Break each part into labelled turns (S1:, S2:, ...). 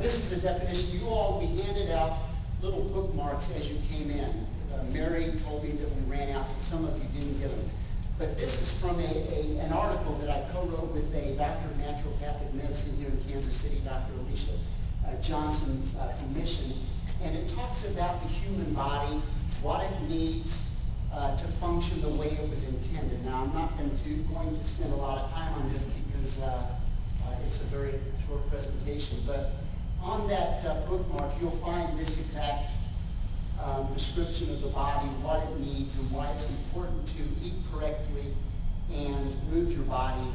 S1: This is the definition. We handed out little bookmarks as you came in. Mary told me that we ran out, so some of you didn't get them. But this is from an article that I co-wrote with a doctor of naturopathic medicine here in Kansas City, Dr. Alicia Johnson from Mission. And it talks about the human body, what it needs to function the way it was intended. Now, I'm not going to spend a lot of time on this because it's a very short presentation. But on that bookmark, you'll find this exact description of the body, what it needs, and why it's important to eat correctly and move your body.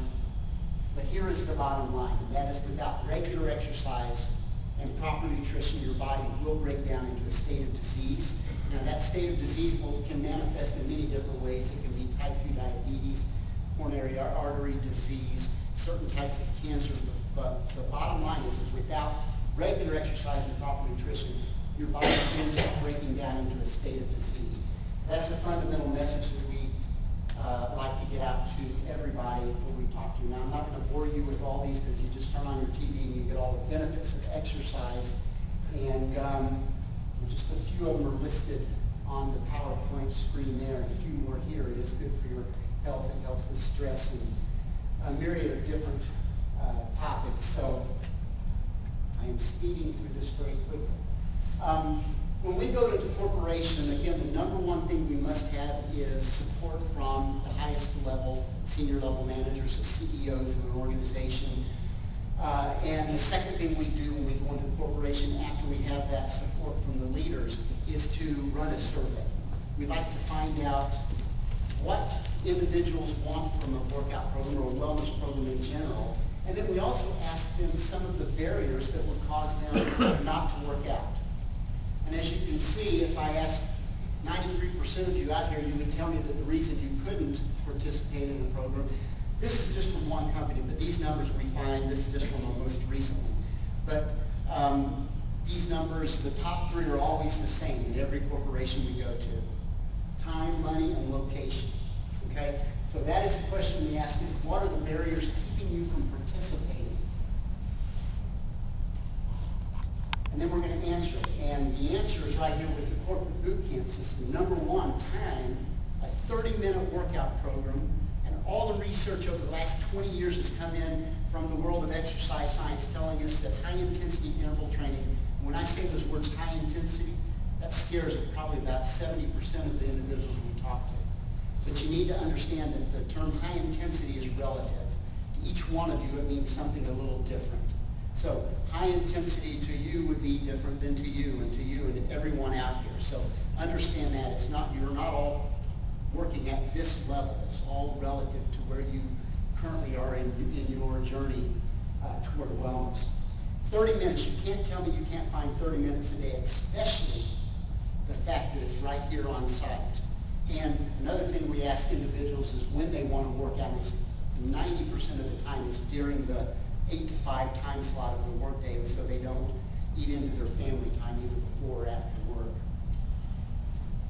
S1: But here is the bottom line, and that is without regular exercise and proper nutrition, your body will break down into a state of disease. Now, that state of disease can manifest in many different ways. It can be type 2 diabetes, coronary artery disease, certain types of cancer. But the bottom line is that without regular exercise and proper nutrition, your body ends up breaking down into a state of disease. That's the fundamental message that we like to get out to everybody that we talk to. Now, I'm not going to bore you with all these because you just turn on your TV and you get all the benefits of exercise. And just a few of them are listed on the PowerPoint screen there, and a few more here. It is good for your health. It helps with stress and a myriad of different topics. So I am speeding through this very quickly. When we go into corporation, again, the number one thing we must have is support from the highest level, senior level managers, the CEOs of an organization. And the second thing we do when we go into corporation after we have that support from the leaders is to run a survey. We like to find out what individuals want from a workout program or a wellness program in general. And then we also ask them some of the barriers that would cause them not to work out. And as you can see, if I asked 93% of you out here, you would tell me that the reason you couldn't participate in the program, this is just from one company, but these numbers we find, this is just from our most recent one. But these numbers, the top three are always the same in every corporation we go to. Time, money, and location. Okay? So that is the question we ask is, what are the barriers keeping you from participating? And then we're going to answer it. And the answer is right here with the corporate boot camp system. Number one, time, a 30-minute workout program. And all the research over the last 20 years has come in from the world of exercise science telling us that high-intensity interval training, when I say those words high intensity, that scares probably about 70% of the individuals we talk to. But you need to understand that the term high intensity is relative. To each one of you, it means something a little different. So high intensity to you would be different than to you and to everyone out here. So understand that you're not all working at this level. It's all relative to where you currently are in your journey toward wellness. 30 minutes, you can't tell me you can't find 30 minutes a day, especially the fact that it's right here on site. And another thing we ask individuals is when they want to work out. It's 90% of the time it's during the 8 to 5 time slot of the workday, so they don't eat into their family time either before or after work.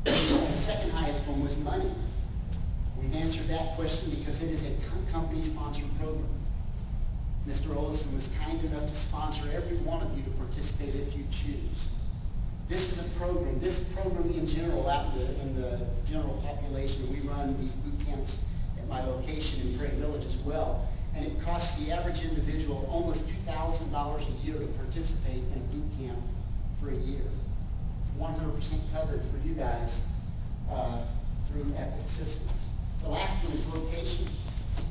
S1: The second highest one was money. We've answered that question because it is a company-sponsored program. Mr. Olson was kind enough to sponsor every one of you to participate if you choose. This is a program, in general, out in the general population, we run these boot camps at my location in Prairie Village as well. And it costs the average individual almost $2,000 a year to participate in a boot camp for a year. It's 100% covered for you guys through Epic Systems. The last one is location.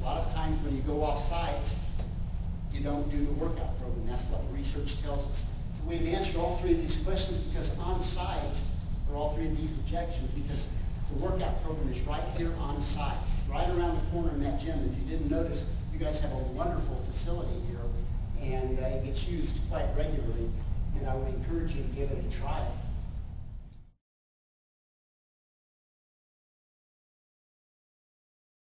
S1: A lot of times when you go off-site, you don't do the workout program. That's what the research tells us. So we've answered all three of these questions because on-site, or all three of these objections, because the workout program is right here on-site, right around the corner in that gym. If you didn't notice, you guys have a wonderful facility here, and it gets used quite regularly, and I would encourage you to give it a try.